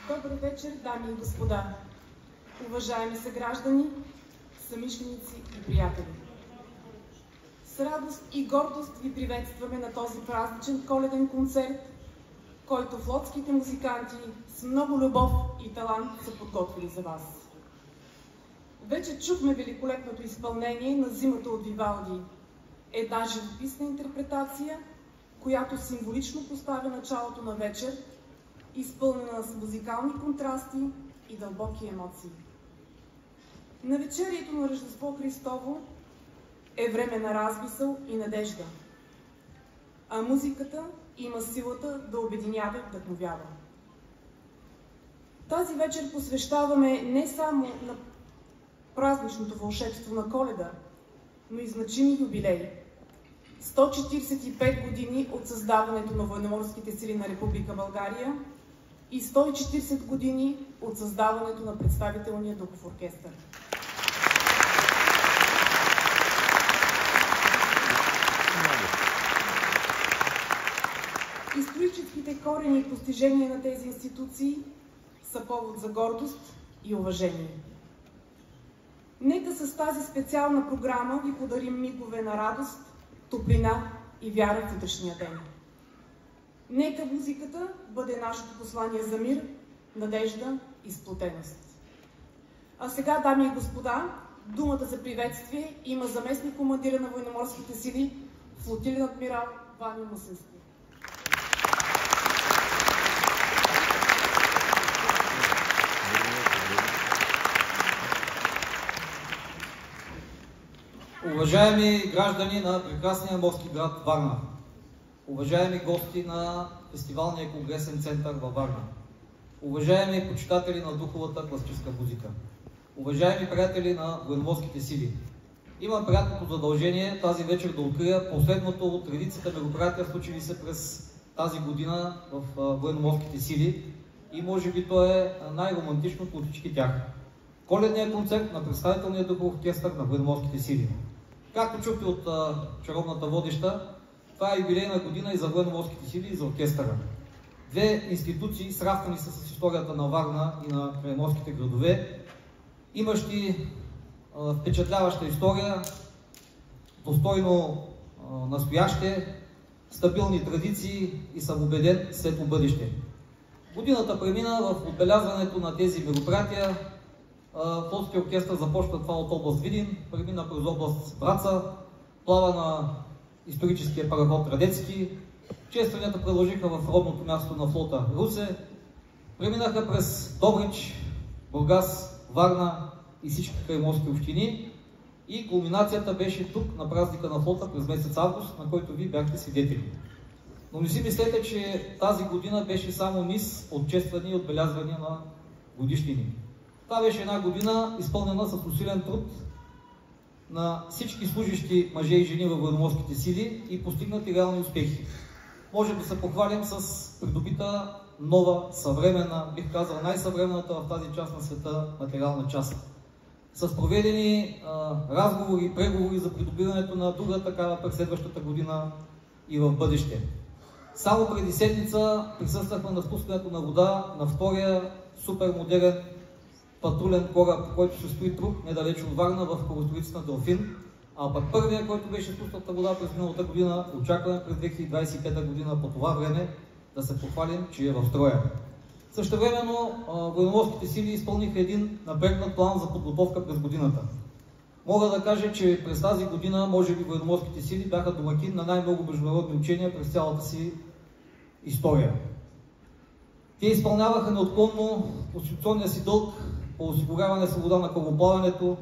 Добър вечер, дами и господа, уважаеми съграждани, съмишленици и приятели. С радост и гордост ви приветстваме на този празничен коледен концерт, който флотските музиканти с много любов и талант са подготвили за вас. Вече чухме великолепното изпълнение на Зимата от Вивалди, една живописна интерпретация, която символично поставя началото на вечер, изпълнена с музикални контрасти и дълбоки емоции. Навечерието на Рождество Христово е време на размисъл и надежда, а музиката има силата да обединява и вдъхновява. Тази вечер посвещаваме не само на празничното вълшебство на Коледа, но и значими юбилеи. 145 години от създаването на Военноморските сили на Република България и 140 години от създаването на представителния духов оркестър. Историческите корени и постижения на тези институции са повод за гордост и уважение. Нека с тази специална програма ви подарим мигове на радост, топлина и вяра в утрешния ден. Нека музиката бъде нашето послание за мир, надежда и сплотеност. А сега, дами и господа, думата за приветствие има заместник командира на военноморските сили, флотилен адмирал Ваньо Мусински. Уважаеми граждани на прекрасния морски град Варна, уважаеми гости на Фестивалния конгресен център във Варна, уважаеми почитатели на духовата класическа музика, уважаеми приятели на военноморските сили, имам приятното задължение тази вечер да открия последното от редицата мероприятия, случили се през тази година в военноморските сили и може би то е най-романтичното от всички тях. Коледният концерт на представителния духов оркестър на военноморските сили. Както чухте от чаровната водеща, това е юбилейна година и за военноморските сили, и за оркестъра. Две институции, сравнени с историята на Варна и на крайморските градове, имащи впечатляваща история, достойно настояще, стабилни традиции и съм убеден светло бъдеще. Годината премина в отбелязването на тези мероприятия. Флотския оркестър започна това от област Видин, премина през област Враца, плава на историческия параход Радецки, честванията продължиха в родното място на флота Русе, преминаха през Добрич, Бургас, Варна и всички крайморски общини и кулминацията беше тук на празника на флота през месец август, на който вие бяхте свидетели. Но не си мислете, че тази година беше само низ от чествания и отбелязвания на годишнини. Това беше една година, изпълнена с усилен труд на всички служащи мъже и жени във военноморските сили и постигнати реални успехи. Можем да се похвалим с придобита нова, съвременна, бих казал най-съвременната в тази част на света материална част. С проведени разговори и преговори за придобиването на друга такава през следващата година и в бъдеще. Само преди седмица присъствахме на спускането на вода на втория супермодерен патрулен кораб, който се стои труп недалеч от Варна в корабостроицата Делфин, а пък първия, който беше спуснат на вода през миналата година, очакваме през 2025 година по това време да се похвалим, че е в строя. Същевременно военноморските сили изпълниха един напрегнат план за подготовка през годината. Мога да кажа, че през тази година, може би, военноморските сили бяха домакин на най-много международни учения през цялата си история. Те изпълняваха неотклонно конституционния си дълг по осигуряване свобода на корабоплаването,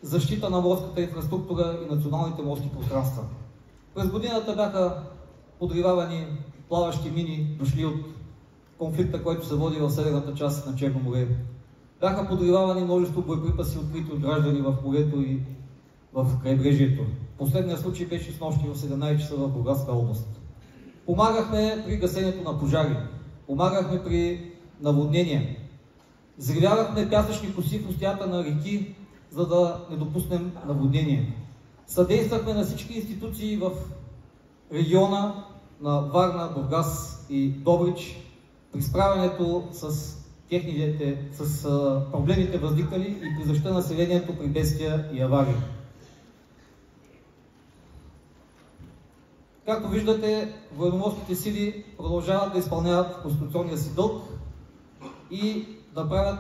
защита на морската инфраструктура и националните морски пространства. През годината бяха подривавани плаващи мини, дошли от конфликта, който се води в северната част на Черно море. Бяха подривавани множество боеприпаси, открити от граждани в морето и в крайбрежието. Последният случай беше снощи в 17 часа в Бургаска област. Помагахме при гасенето на пожари, помагахме при наводнения, взривявахме пясъчни коси в устията на реки, за да не допуснем наводнение. Съдействахме на всички институции в региона на Варна, Бургас и Добрич при справянето с проблемите възникнали и при защита на населението при бедствия и аварии. Както виждате, военноморските сили продължават да изпълняват конституционния си дълг и да правят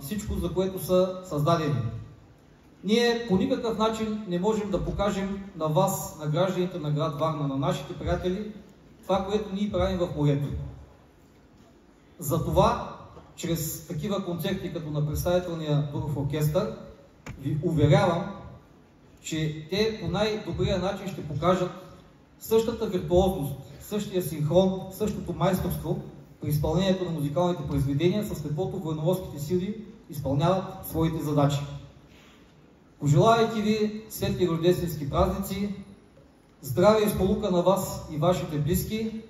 всичко, за което са създадени. Ние по никакъв начин не можем да покажем на вас, на гражданите на град Варна, на нашите приятели, това, което ние правим в морето. Затова, чрез такива концерти, като на представителния духов оркестър, ви уверявам, че те по най-добрия начин ще покажат същата виртуозност, същия синхрон, същото майсторство при изпълнението на музикалните произведения, с каквото военноморските сили изпълняват своите задачи. Пожелавайки ви светли рождественски празници, здраве и сполука на вас и вашите близки,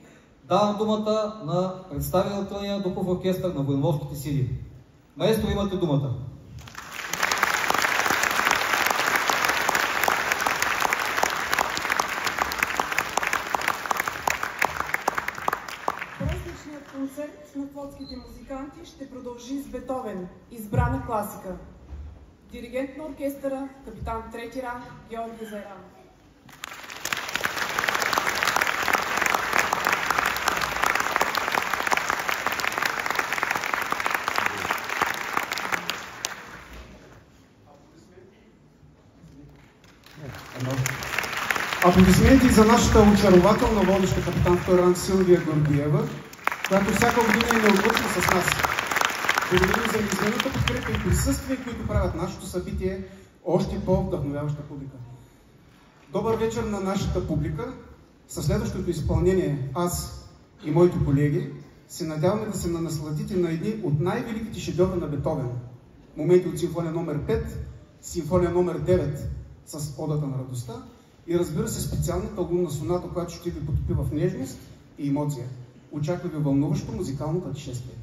давам думата на представителния духов оркестър на военноморските сили. Маестро, имате думата. Празничният концерт на флотските музиканти ще продължи с Бетовен, избрана класика. Диригент на оркестъра, капитан трети ранг Георги Зайран. Аплодисменти за нашата очарователна водеща капитан втори ранг Силвия Гордиева, която всяка година е неотлъчна с нас. Благодарим за неизменната подкрепа и присъствие, които правят нашето събитие още по-вдъхновяваща публика. Добър вечер на нашата публика. Със следващото изпълнение аз и моите колеги се надяваме да се насладите на едни от най-великите шедьоври на Бетовен. Моменти от симфония номер 5, симфония номер 9 с Одата на радостта и разбира се специалната албумна соната, която ще ви потопи в нежност и емоция. Очаква ви вълнуващо музикално пътешествие.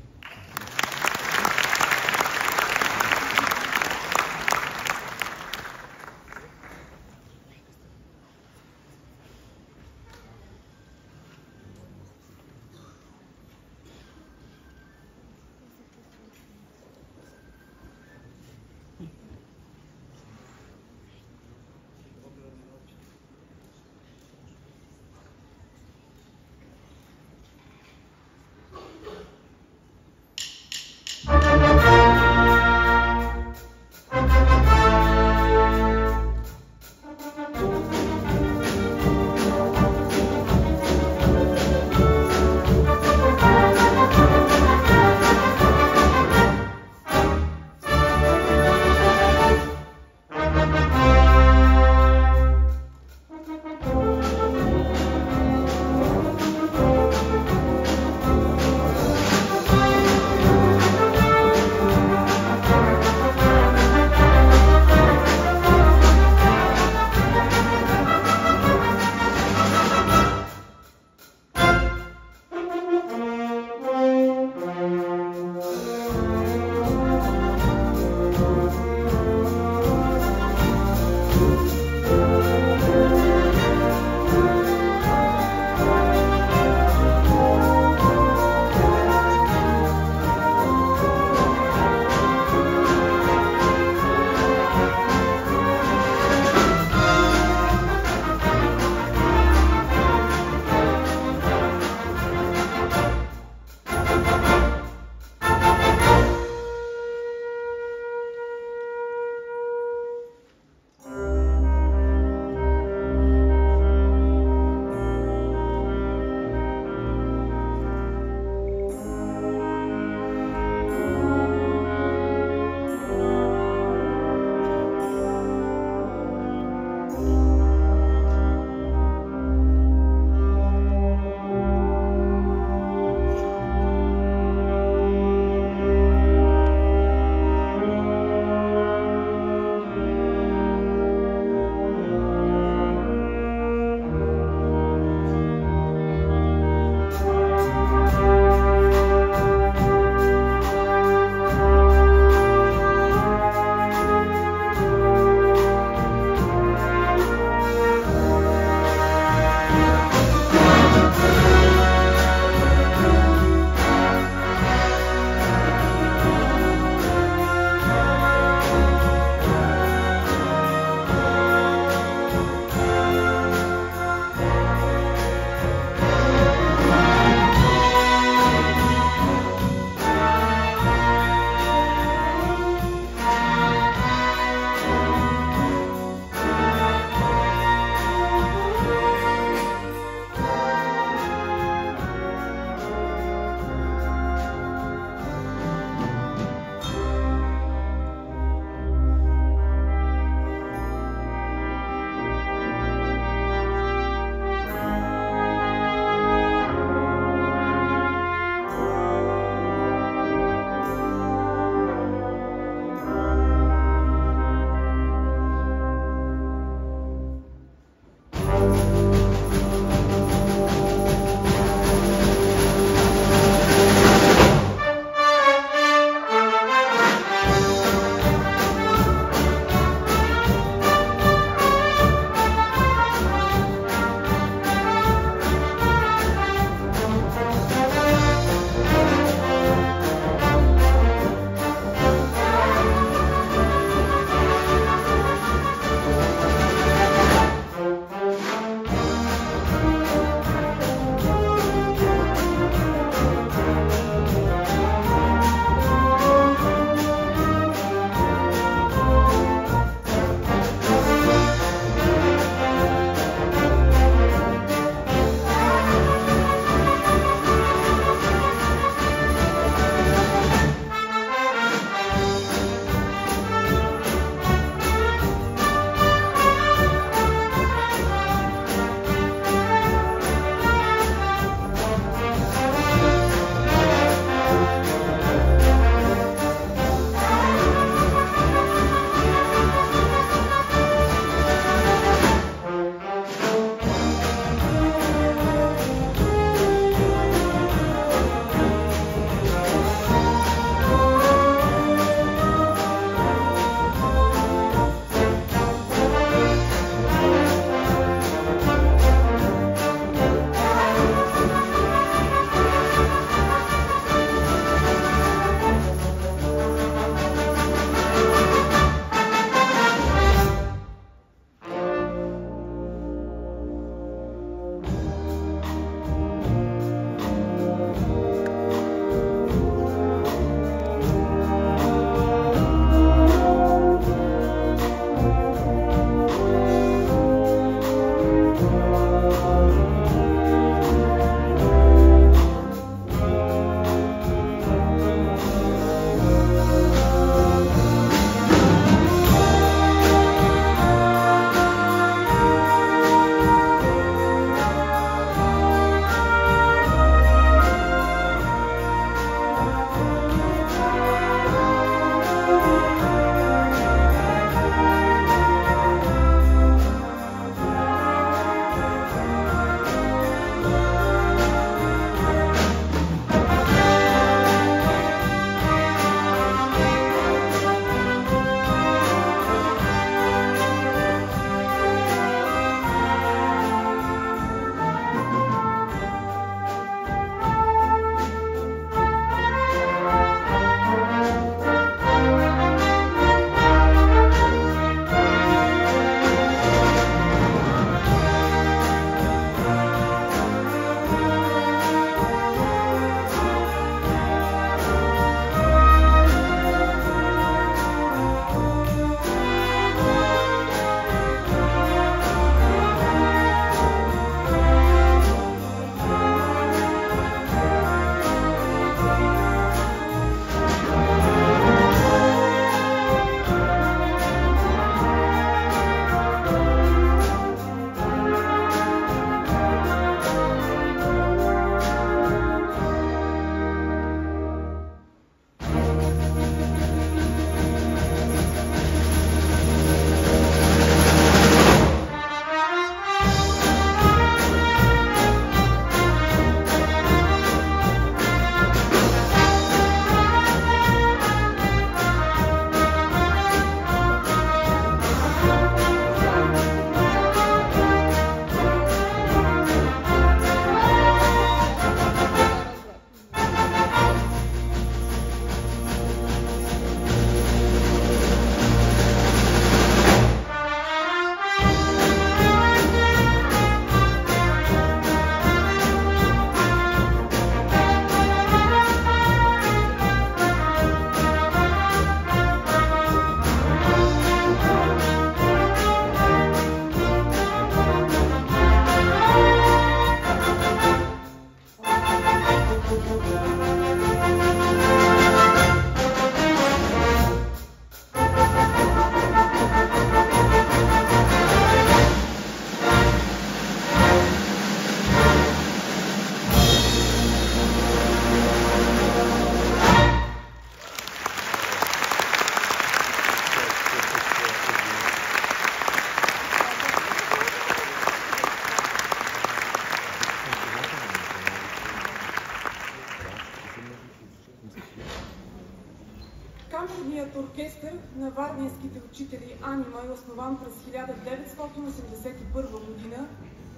на варненските учители Анима е основан през 1981 година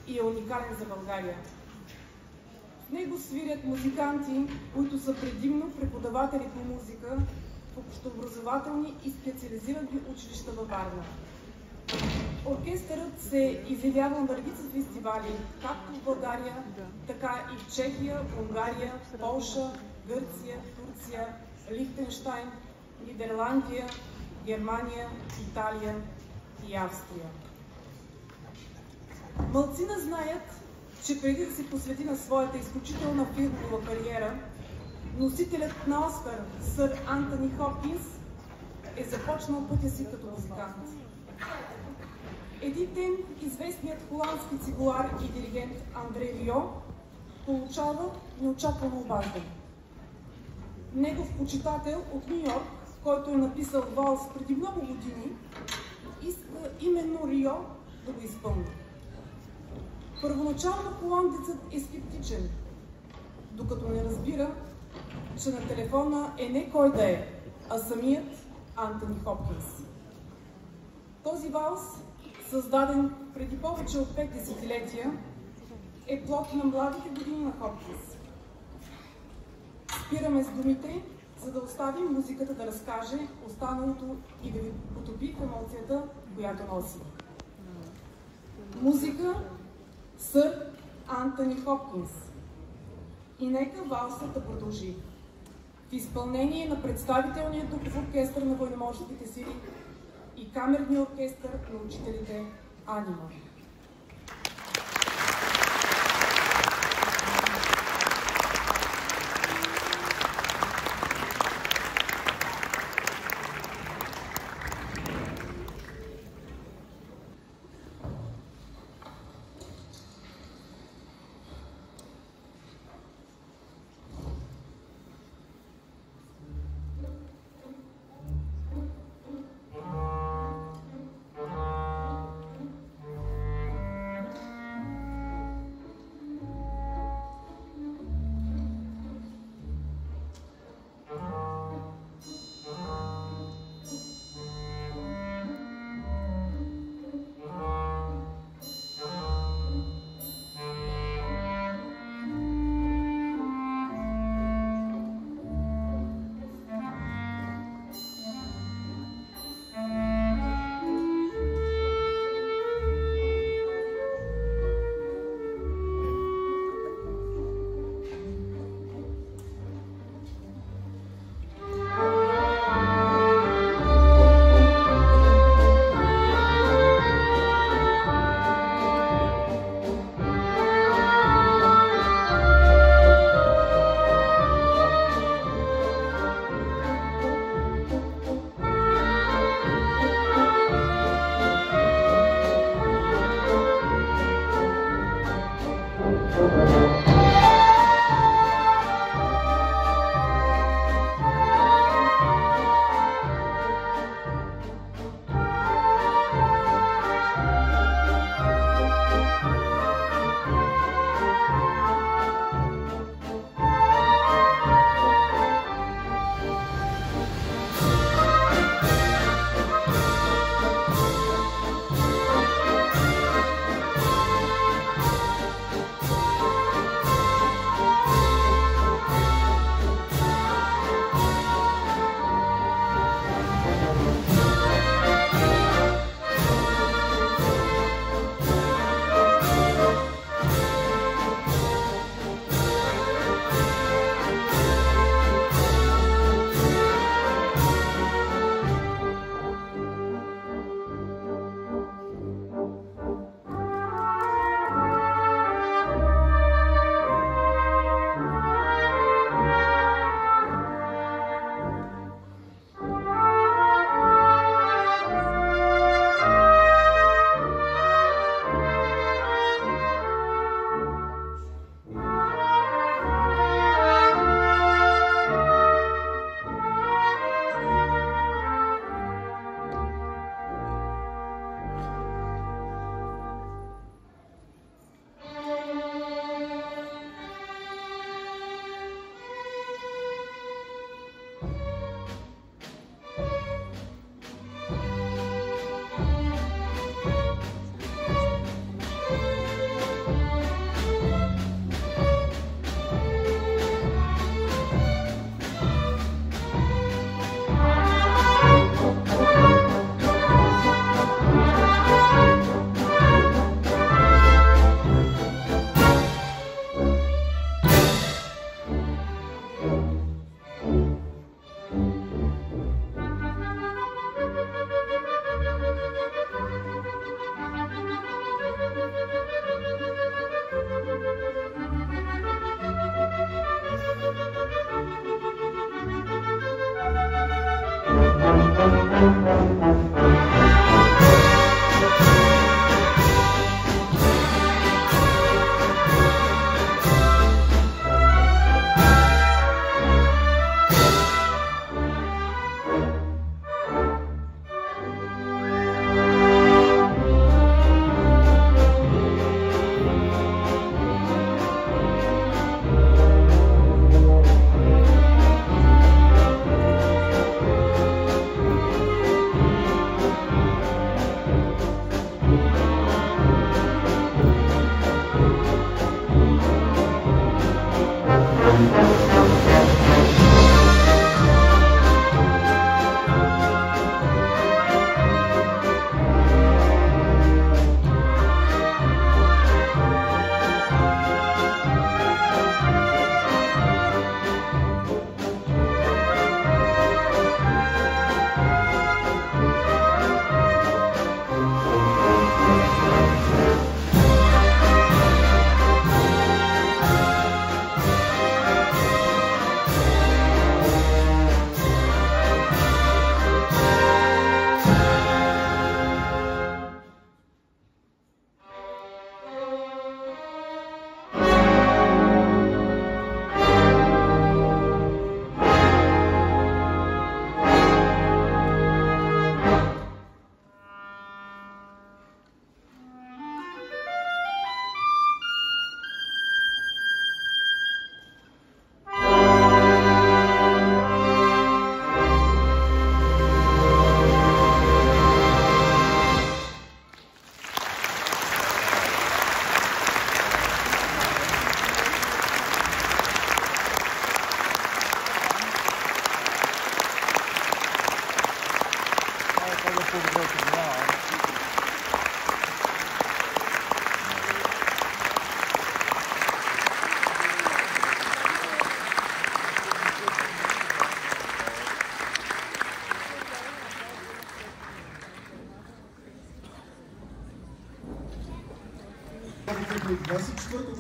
и е уникален за България. В него свирят музиканти, които са предимно преподаватели по музика в общообразователни и специализирани училища във Варна. Оркестърът се изявява на редица фестивали, както в България, така и в Чехия, Унгария, Полша, Гърция, Турция, Лихтенщайн, Нидерландия, Германия, Италия и Австрия. Малцина знаят, че преди да се посвети на своята изключителна филмова кариера, носителят на Оскар, сър Антони Хопкинс, е започнал пътя си като музикант. Един ден известният холандски цигулар и диригент Андре Рио получава неочаквано обаждане. Негов почитател от Ню Йорк, който е написал валс преди много години, иска именно Рио да го изпълни. Първоначално холандецът е скептичен, докато не разбира, че на телефона е не кой да е, а самият Антони Хопкинс. Този валс, създаден преди повече от 5 десетилетия, е плод на младите години на Хопкинс. Спираме с думите, за да оставим музиката да разкаже останалото и да ви потопи в емоцията, която носи. Музика, сър Антони Хопкинс. И нека валсът да продължи. В изпълнение на представителния духов оркестър на военноморските сили и камерния оркестър на учителите Анима.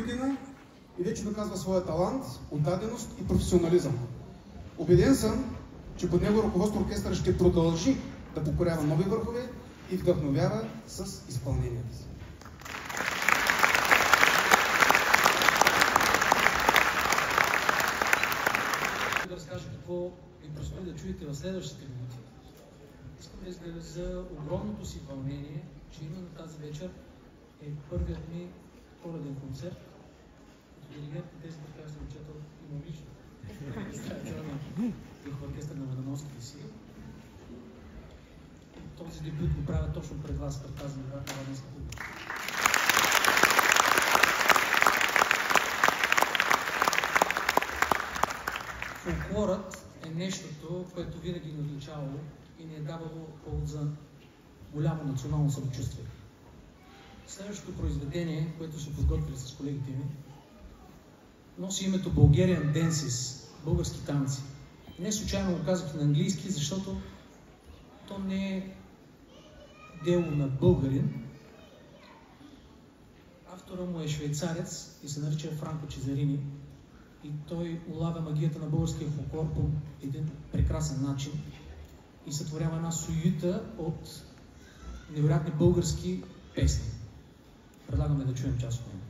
година и вече доказва своя талант, отдаденост и професионализъм. Убеден съм, че под него ръководство оркестъра ще продължи да покорява нови върхове и вдъхновява с изпълненията си. Да разкажа какво ви предстои да чуете в следващите минути. Искам да изразя огромното си вълнение, че именно тази вечер е първият ми коледен концерт. Диригент на тези, които съм четал имам лично. И в оркестър на Военноморските сили. Този дебют го правя точно пред вас, пред тази народенска публика. Фолклорът е нещото, което винаги ни отличавало и ни е давало повод за голямо национално самочувствие. Следващото произведение, което ще подготвили с колегите ми, носи името Bulgarian Dances, български танци. Не случайно го казах на английски, защото то не е дело на българин. Автора му е швейцарец и се нарича Франко Чезарини. И той улавя магията на българския фолклор по един прекрасен начин и сътворява една суита от невероятни български песни. Предлагаме да чуем част от него.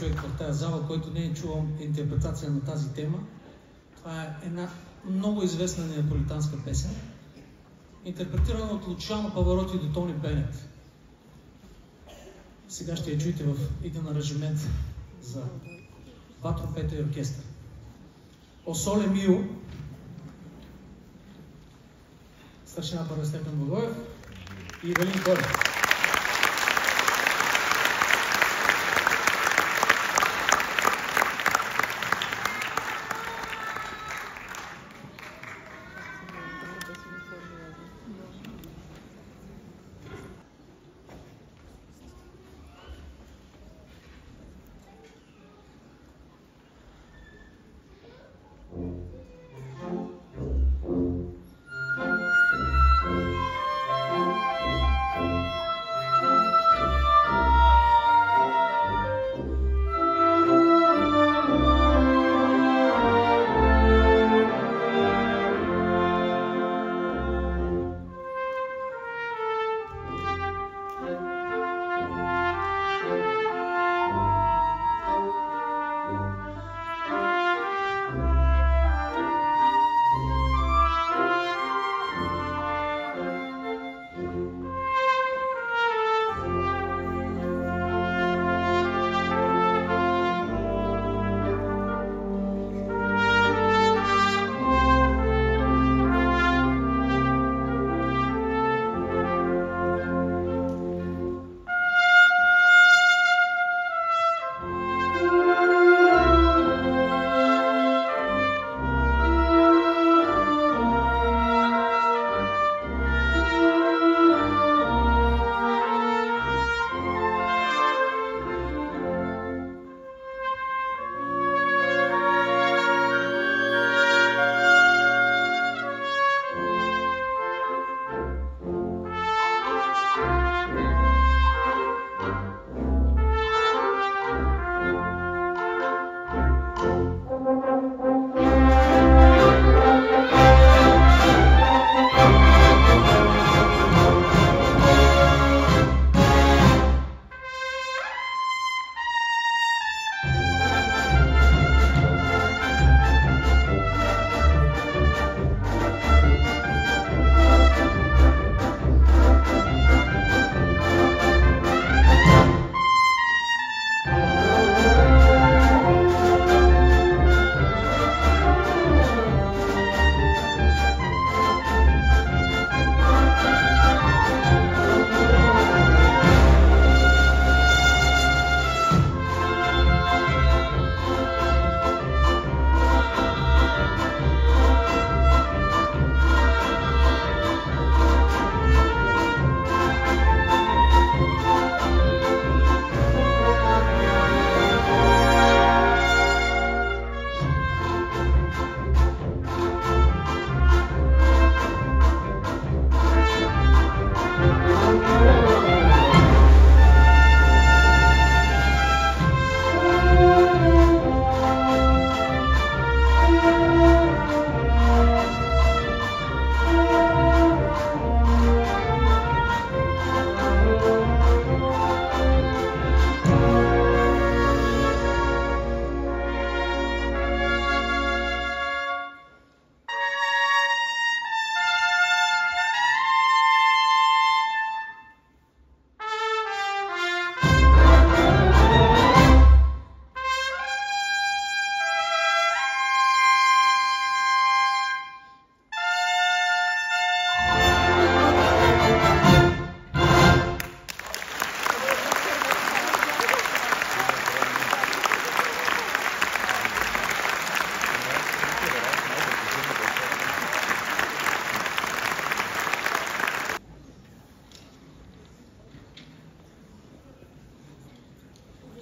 човек в тази зала, който не е чувал интерпретация на тази тема. Това е една много известна неаполитанска песен, интерпретирана от Лучано Павароти до Тони Бенет. Сега ще я чуете в един аранжимент за два тромпета и оркестър. О Соле Мио, старшина първа степен Благоев и Ивелин Колев.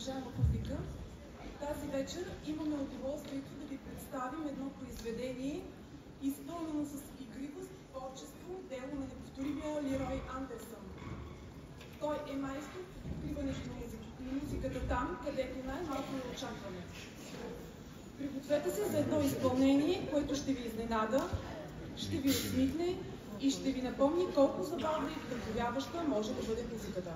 Уважаема публика, тази вечер имаме удоволствието да ви представим едно произведение, изпълнено с игривост, творчество, дело на неповторимия Лерой Андерсън. Той е майстор в откриването на музиката там, където най-малко е очакване. Пригответе се за едно изпълнение, което ще ви изненада, ще ви усмихне и ще ви напомни колко забавна и вдъхновяваща може да бъде музиката.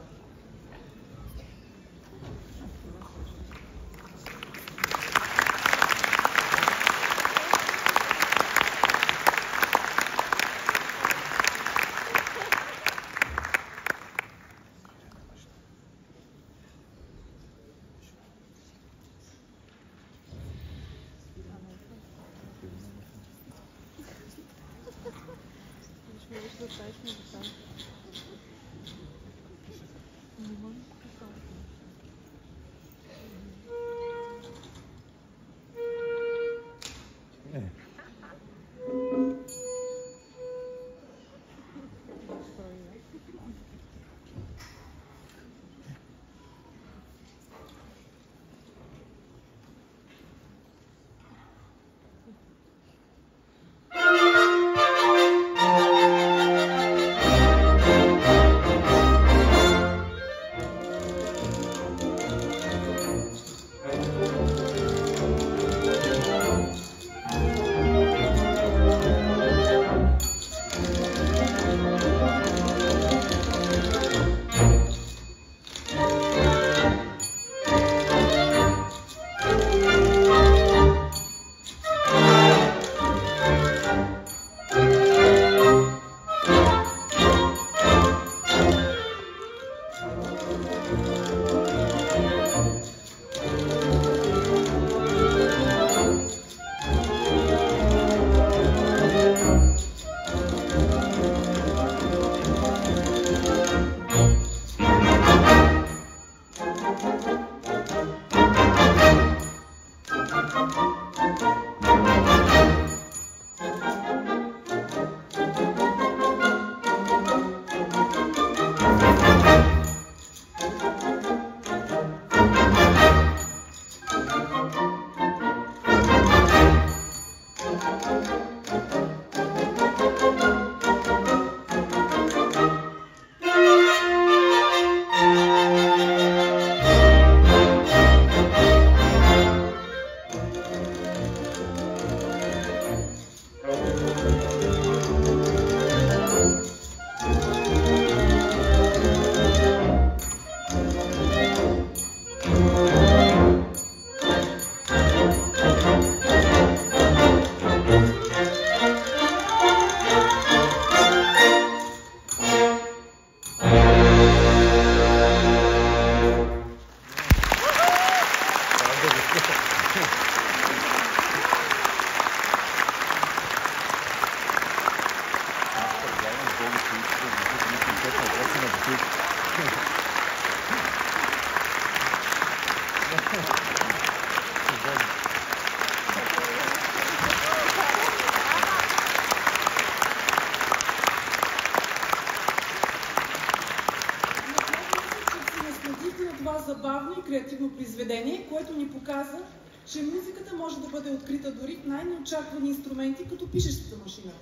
Забавно и креативно произведение, което ни показа, че музиката може да бъде открита дори в най-неочаквани инструменти, като пишещата машина.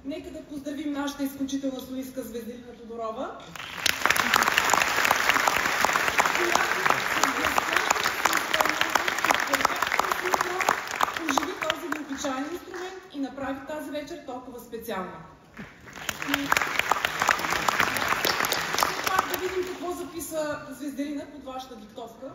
Нека да поздравим нашата изключителна солистка Звезделина Тодорова, която оживи този необичайен инструмент и направи тази вечер толкова специална. Да видим какво записа Звезделина под вашата диктовка.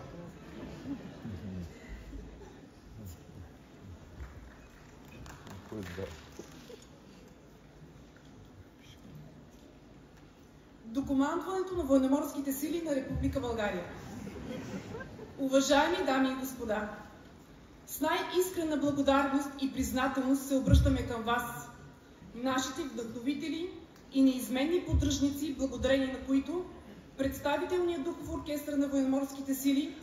До командването на военноморските сили на Република България. Уважаеми дами и господа, с най-искрена благодарност и признателност се обръщаме към вас, нашите вдъхновители и неизменни поддръжници, благодарение на които представителният духов оркестър на военноморските сили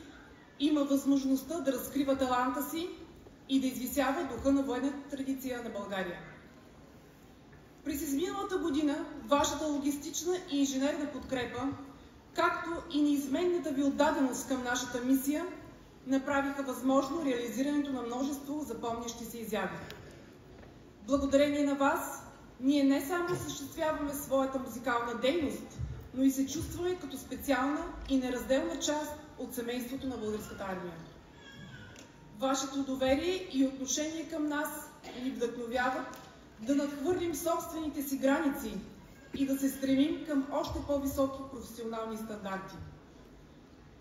има възможността да разкрива таланта си и да извисява духа на военната традиция на България. През изминалата година вашата логистична и инженерна подкрепа, както и неизменната ви отдаденост към нашата мисия, направиха възможно реализирането на множество запомнящи се изяви. Благодарение на вас, ние не само осъществяваме своята музикална дейност, но и се чувстваме като специална и неразделна част от семейството на Българската армия. Вашето доверие и отношение към нас ни вдъхновяват да надхвърлим собствените си граници и да се стремим към още по-високи професионални стандарти.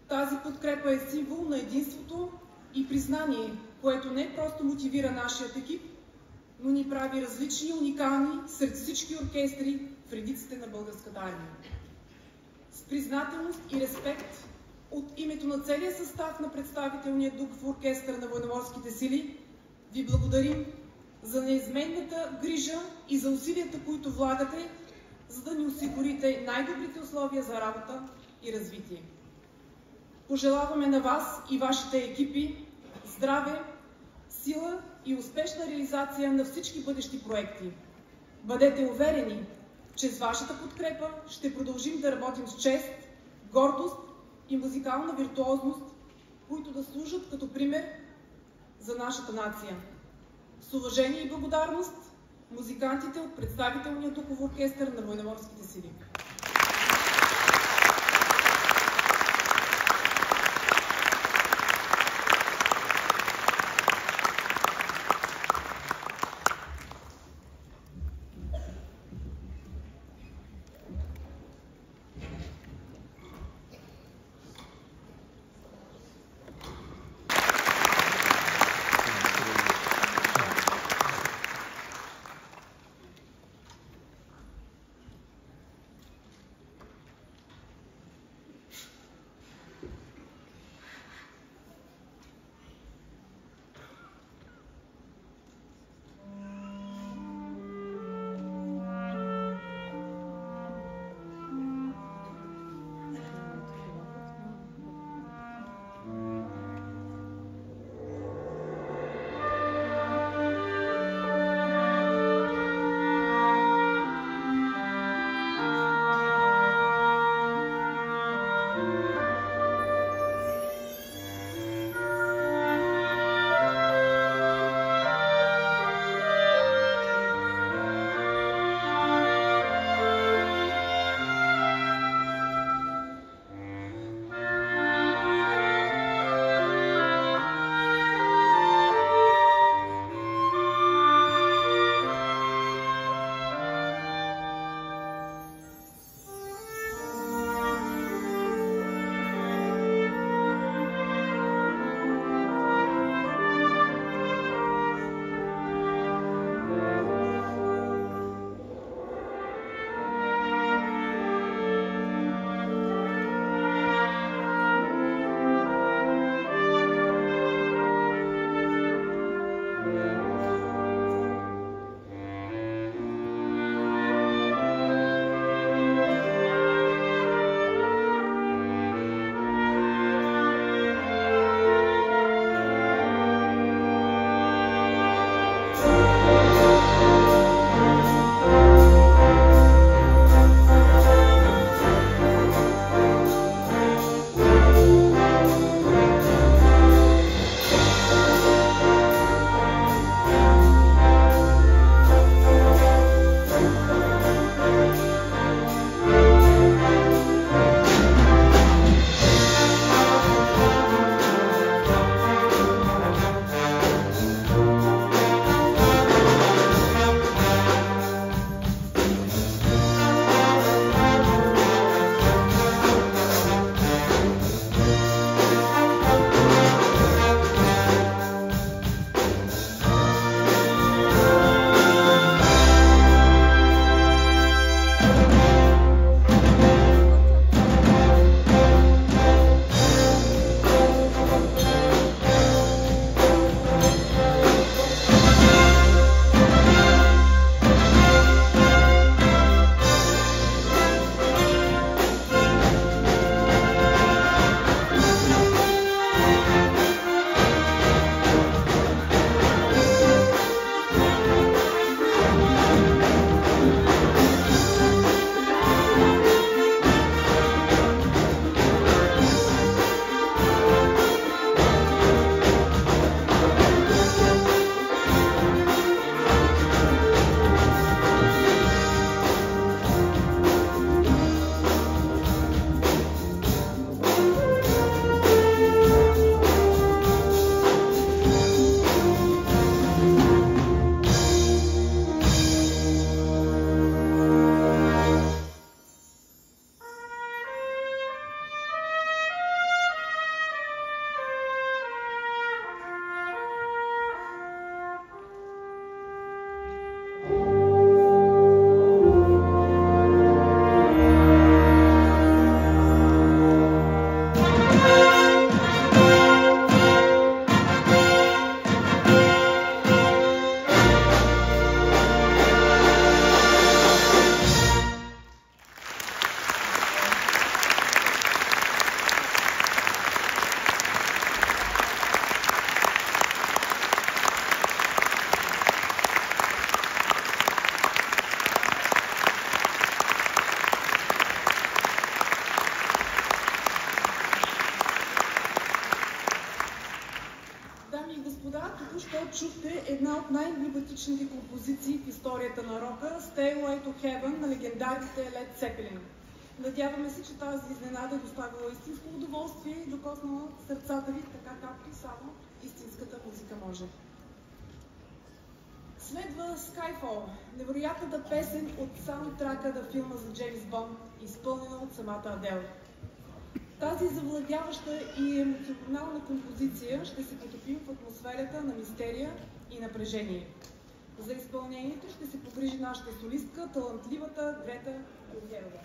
Тази подкрепа е символ на единството и признание, което не просто мотивира нашият екип, но ни прави различни и уникални сред всички оркестри в редиците на Българската армия. С признателност и респект от името на целия състав на представителния духов оркестър на военноморските сили ви благодарим за неизменната грижа и за усилията, които влагате за да ни осигурите най-добрите условия за работа и развитие. Пожелаваме на вас и вашите екипи здраве, сила и успешна реализация на всички бъдещи проекти. Бъдете уверени, че с вашата подкрепа ще продължим да работим с чест, гордост и музикална виртуозност, които да служат като пример за нашата нация. С уважение и благодарност, музикантите от представителния духов оркестър на Военноморските сили. една от най-емблематичните композиции в историята на рока – Stairway to Heaven на легендарните Led Zeppelin. Надяваме се, че тази изненада е доставила истинско удоволствие и докоснала сърцата ви, така както само истинската музика може. Следва Skyfall, невероятната песен от саундтрака на филма за Джеймс Бонд, изпълнена от самата Адел. Тази завладяваща и емоционална композиция ще се потопим в атмосферата на мистерия и напрежение. За изпълнението ще се погрижи нашата солистка, талантливата Грета Гордиева.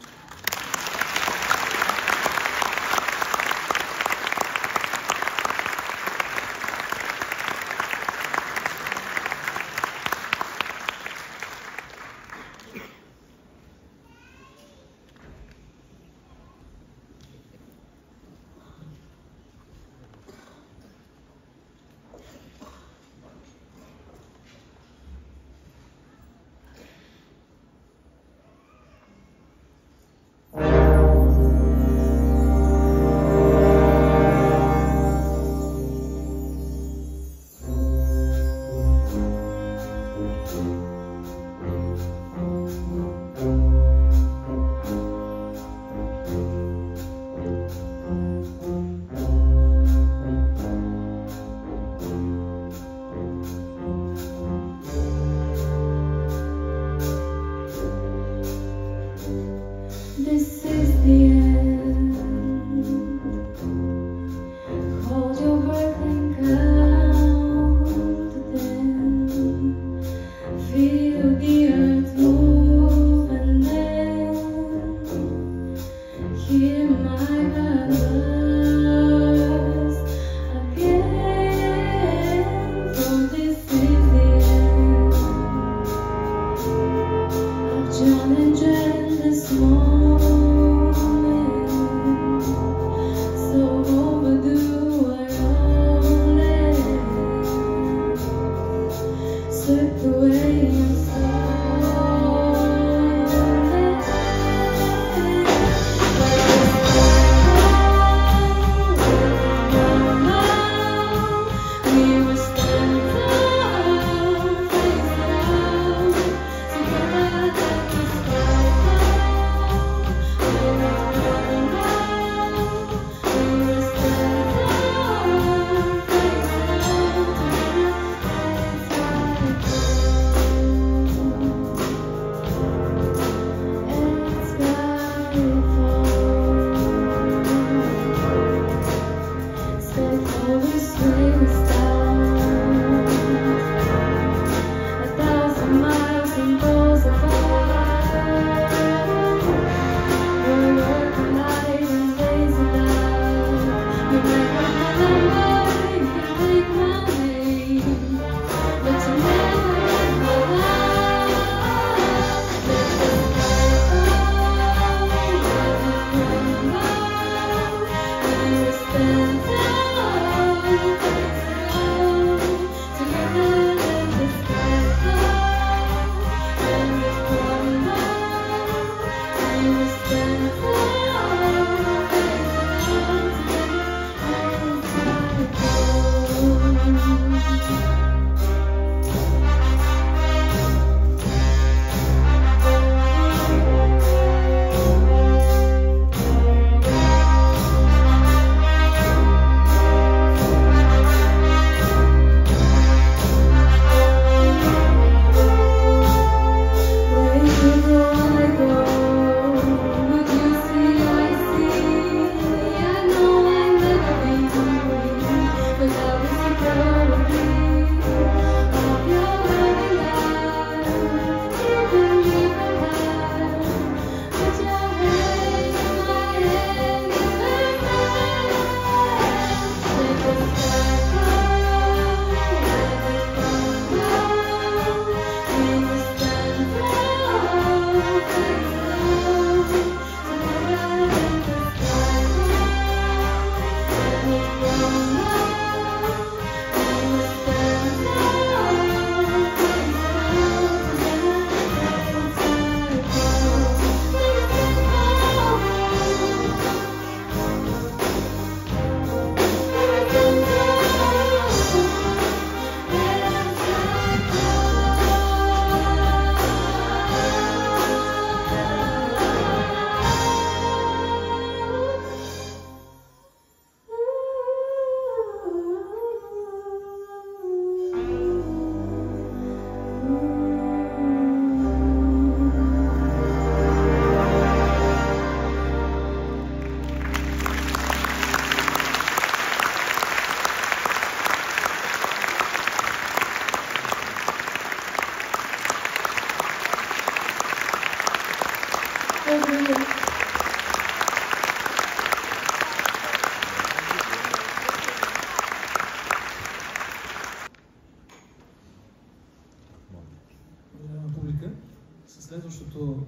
Следващото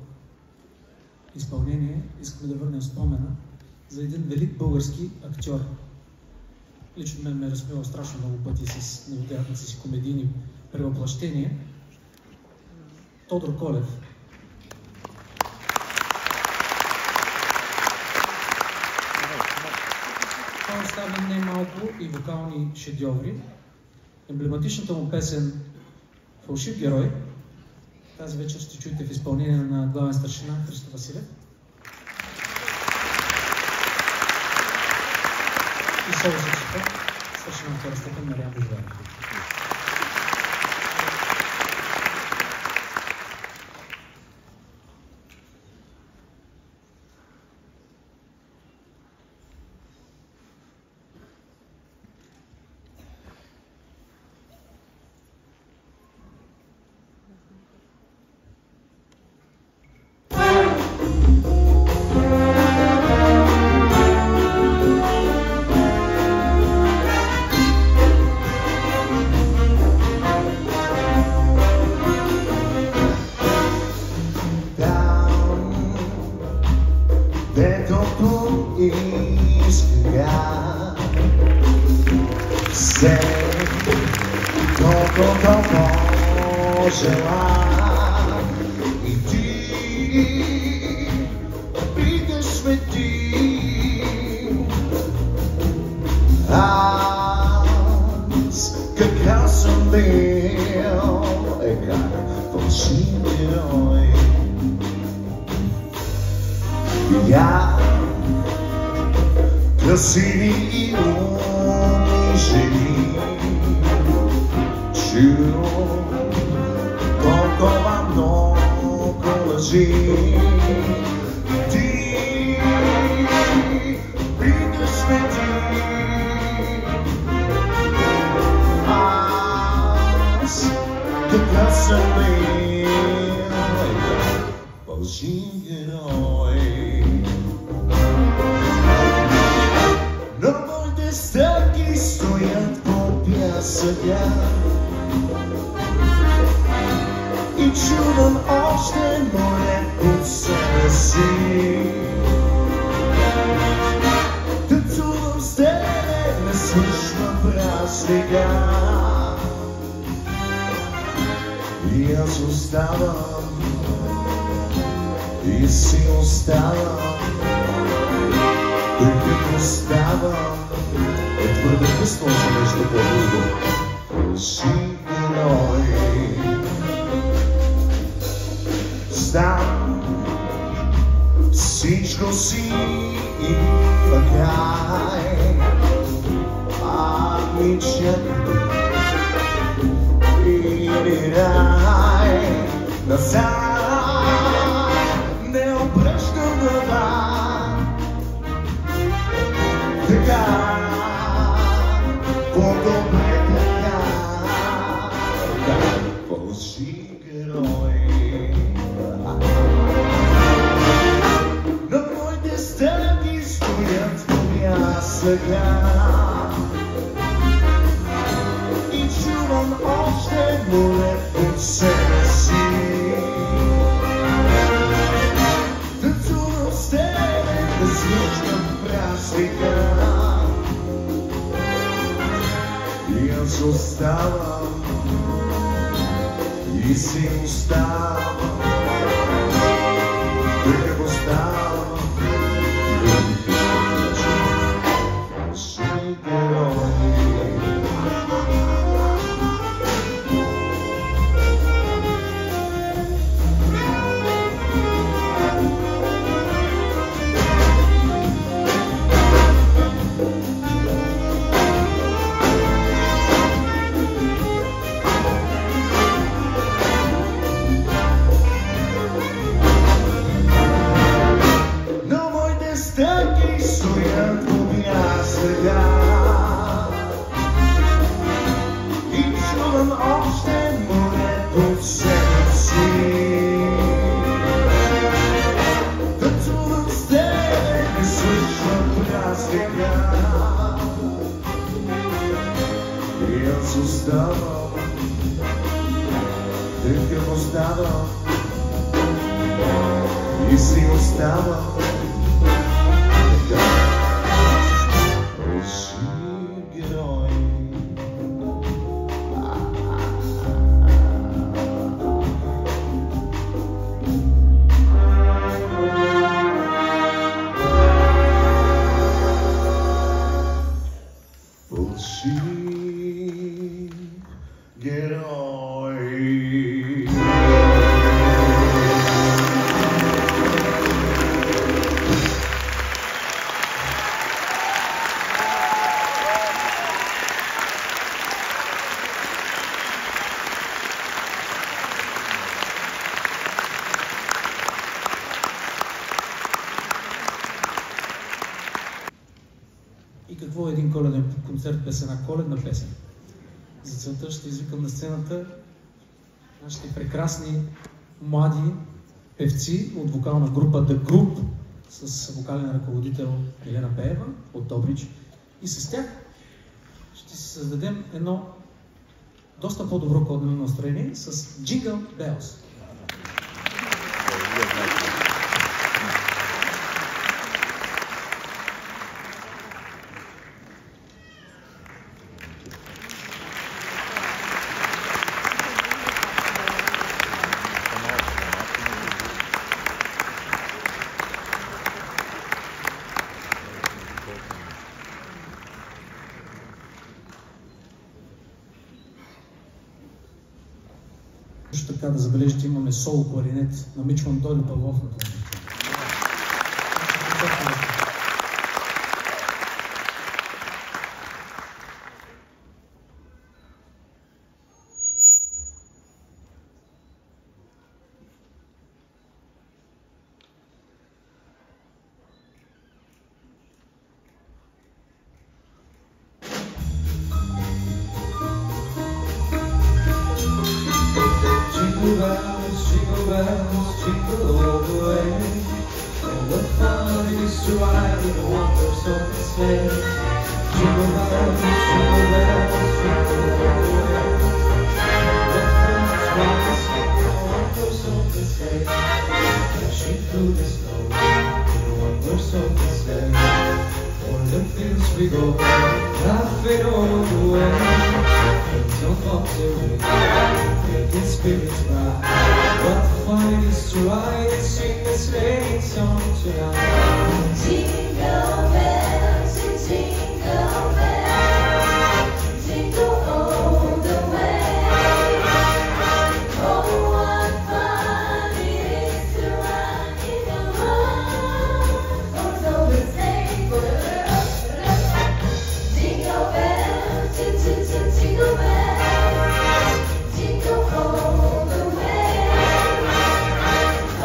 изпълнение искаме да върнем спомена за един велик български актьор. Лично мен ме разсмива страшно много пъти с невероятните си комедийни превъплъщения. Тодор Колев. Той остави не малко и вокални шедьоври. Емблематичната му песен "Фалшив герой" тази вечер ще чуете в изпълнение на главен старшина Христо Василев. И соло саксофон старшина втора степен Мариан Божидаров. stała Geroj. И какво е един коледен концерт без една коледна песен? За целта ще извикам на сцената нашите прекрасни млади певци от вокална група The Group с вокален ръководител Елена Пеева от Добрич. И с тях ще си създадем едно доста по-добро коледно настроение с Jingle Bells. Също така да забележите, имаме соло кларинет на Мичман Дойли Павлов на това. Jingle bells, jingle all the way. And what fun it is to ride in a one-horse open sleigh. Jingle bells, jingle all the way. What fun it is to ride in a one-horse open sleigh. Dashing through the snow in a one-horse open sleigh. On the fields we go, laughing all the way. Don't walk away, making spirits bright. What fun it is to ride and sing a sleigh song tonight. Jingle bells and jingle bells, jingle all the way. Oh, what fun it is to ride in a one-horse open sleigh. Jingle bells, jingle bells, jingle all the way.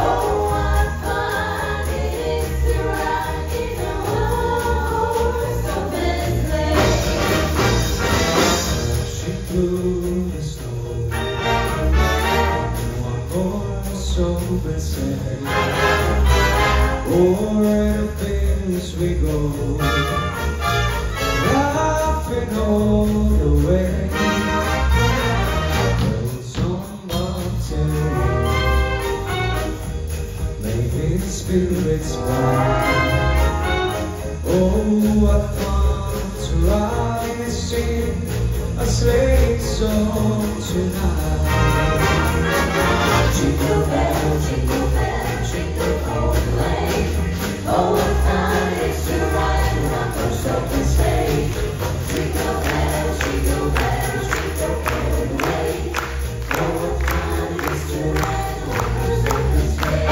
Oh, what fun it is to ride in a one-horse open sleigh. Dashing through the snow in one-horse open sleigh. O'er the fields we go, laughing all the way. Will someone tell me, making spirits bright. Oh, what fun to ride and sing a sleigh song tonight. Jingle bells, jingle bells, jingle all the way. Oh, what fun it is to ride in a one-horse open sleigh. Jingle bells, jingle bells, jingle all the way. Oh, what fun it is to ride in a one-horse open sleigh.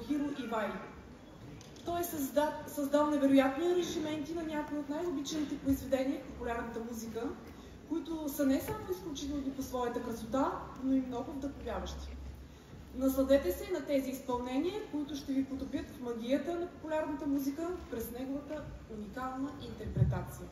Тохиро Ивай. Той е създал невероятни аранжименти на някои от най-обичаните произведения в популярната музика, които са не само изключителни по своята красота, но и много вдъхновяващи. Насладете се на тези изпълнения, които ще ви потопят в магията на популярната музика през неговата уникална интерпретация.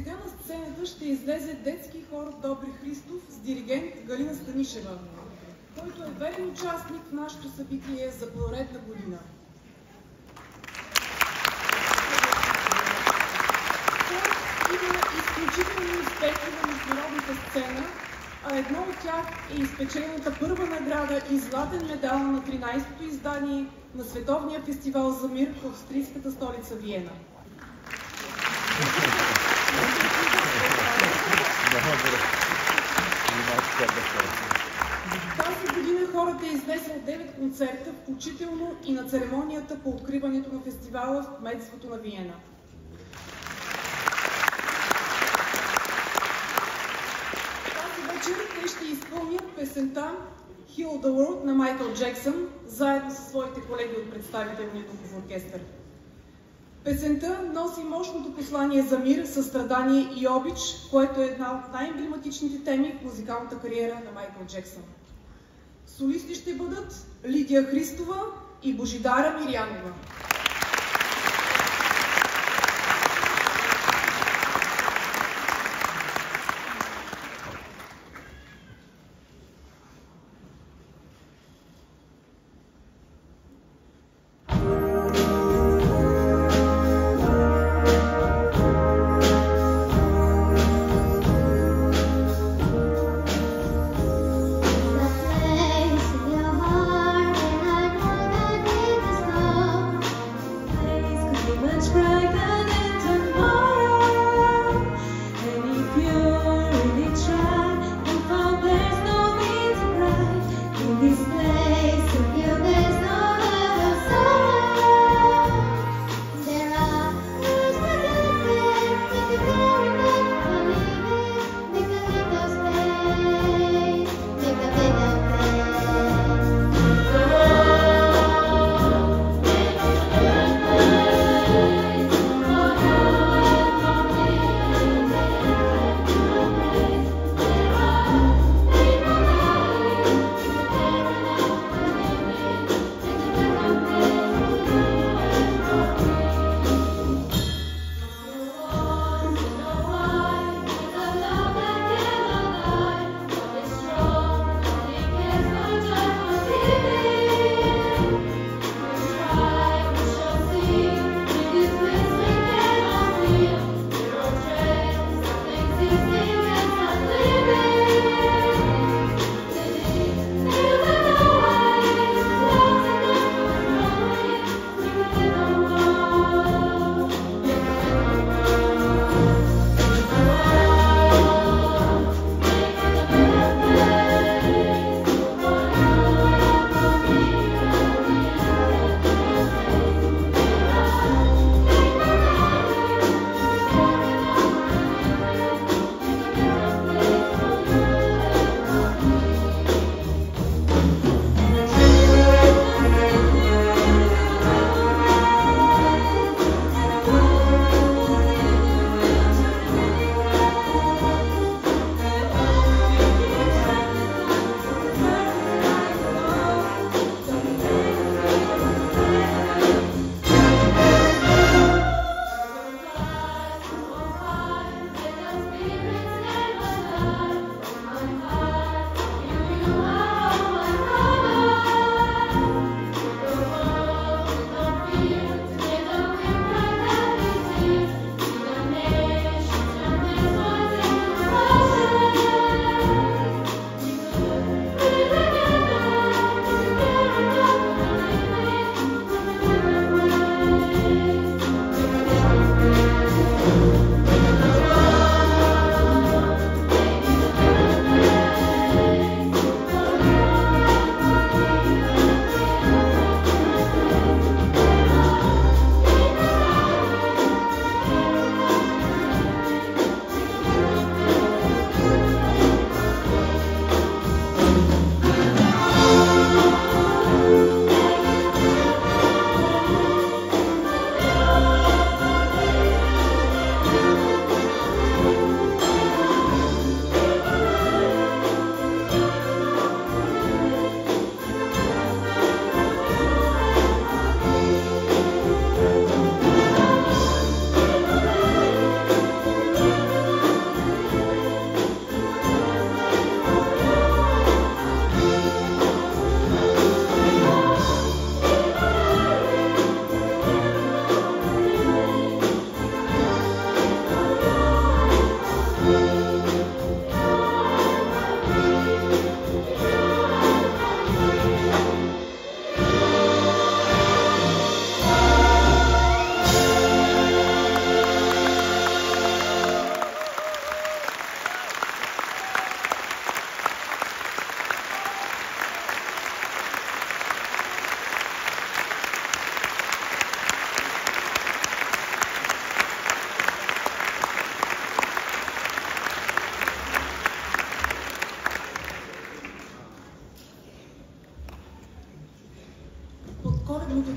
Сега на сцената ще излезе детски хор Добри Христов с диригент Галина Станишева, който е верен участник в нашето събитие за поредна година. Той има изключителни успехи на международната сцена, а едно от тях е изпечената първа награда и златен медал на 13-то издание на Световния фестивал за мир в австрийската столица Виена. Тази година хорът е изнесъл 9 концерта, включително и на церемонията по откриването на фестивала в кметството на Виена. Тази вечер те ще изпълнят песента Heal the World на Майкъл Джексън, заедно със своите колеги от представителния духов оркестър. Песента носи мощното послание за мир, състрадание и обич, което е една от най-емблематичните теми в музикалната кариера на Майкъл Джексън. Солисти ще бъдат Лидия Христова и Божидара Мирянова. The place in your heart, and I know that it is love.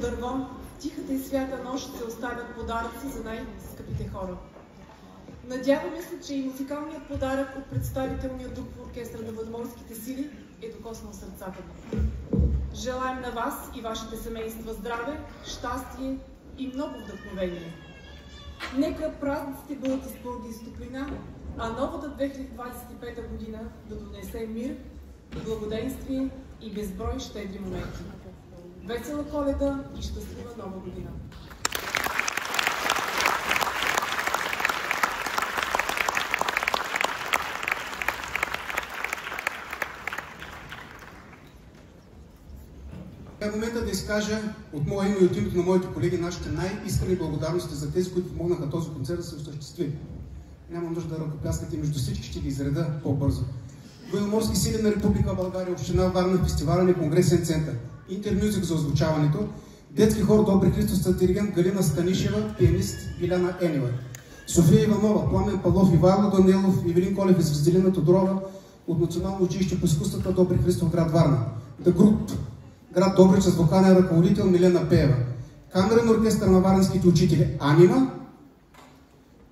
дърво, в тихата и свята нощ се оставят подаръци за най-скъпите хора. Надяваме се, че и музикалният подарък от представителния дух в оркестъра на Военноморските сили е докоснал сърцата ни. Желаем на вас и вашите семейства здраве, щастие и много вдъхновение. Нека празниците бъдат изпълнени с топлина, а новата 2025 година да донесе мир, благоденствие и безброй щедри моменти. Весела Коледа и щастлива Нова година! Е момента да изкажа от мое име и от името на моите колеги нашите най-искрени благодарности за тези, които помогнаха този концерт да се осъществи. Няма нужда да ръкопляскате, между всички ще ги изреда по-бързо. Военноморски сили на Република България, Община Варна, фестивален и конгресен център, Интермюзик за озвучаването, детски хор Добри Христос, диригент Галина Станишева, пианист Иляна Енева, София Иванова, Пламен Павлов, Ивайло Данилов, Ивелин Колев и Звезделина Тодорова от Национално училище по изкуствата Добри Христов, град Варна, The Group, град Добрич, с вокален ръководител Милена Пеева, камерен оркестър на варненските учители Анима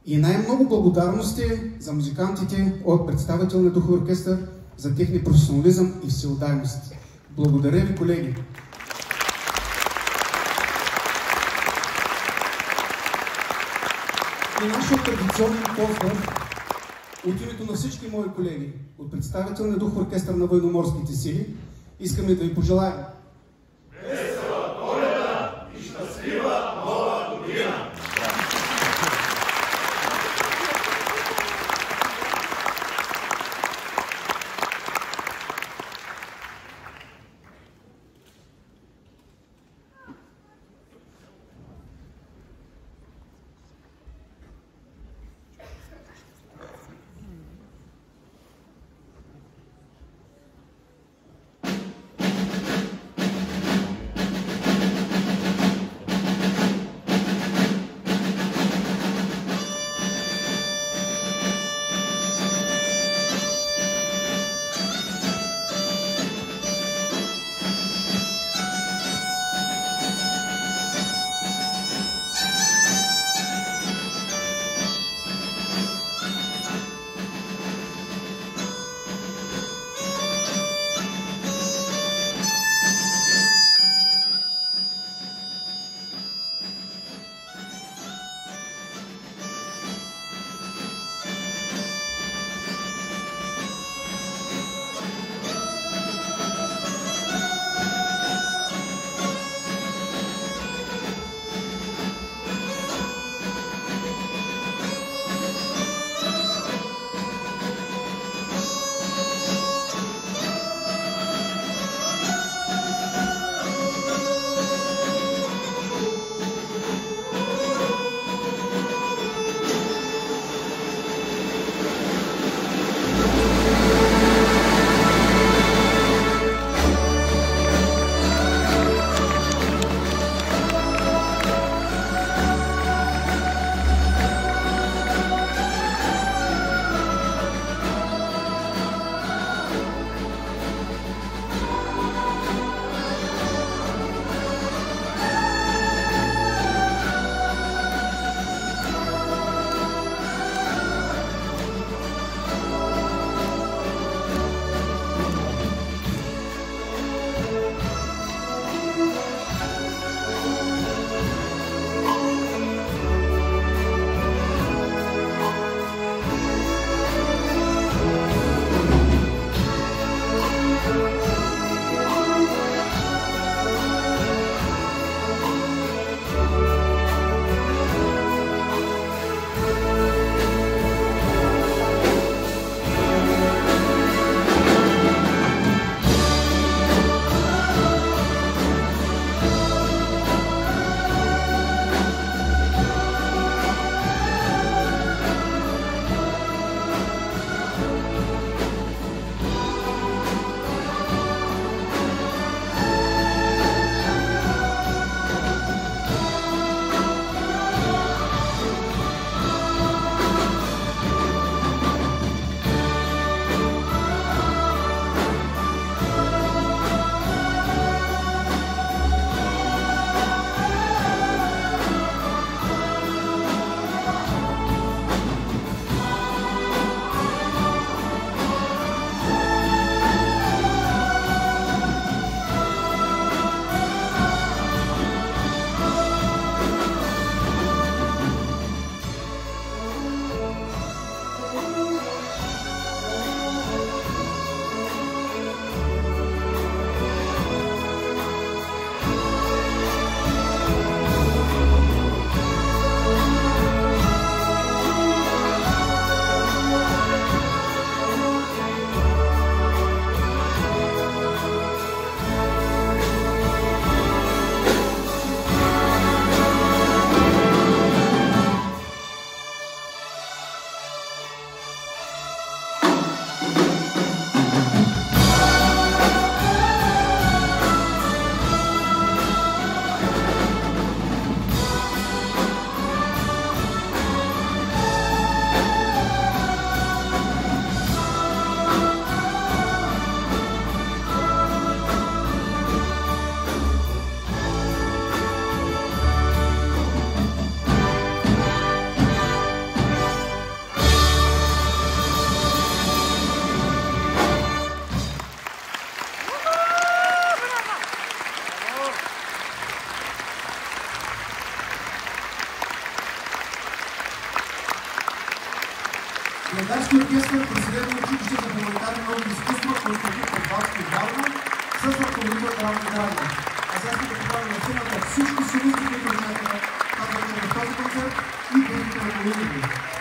и най-много благодарности за музикантите от представителния духов оркестър за техния професионализъм и всеотдайност. Благодаря ви, колеги! И нашия традиционен поздрав от името на всички мои колеги от представителния духов оркестър на Военноморските сили искаме да ви пожелаем весела Коледа и щастлива Нова година! Гледарски оркестър, президент на училище за хуманитарни науки и изкуства, Константин Подвалски в Варна, с ръководител Здравко Драгов. А сега сме да поправим на сцената всички солисти, които знаете, казваме в този концерт и другите ръководители.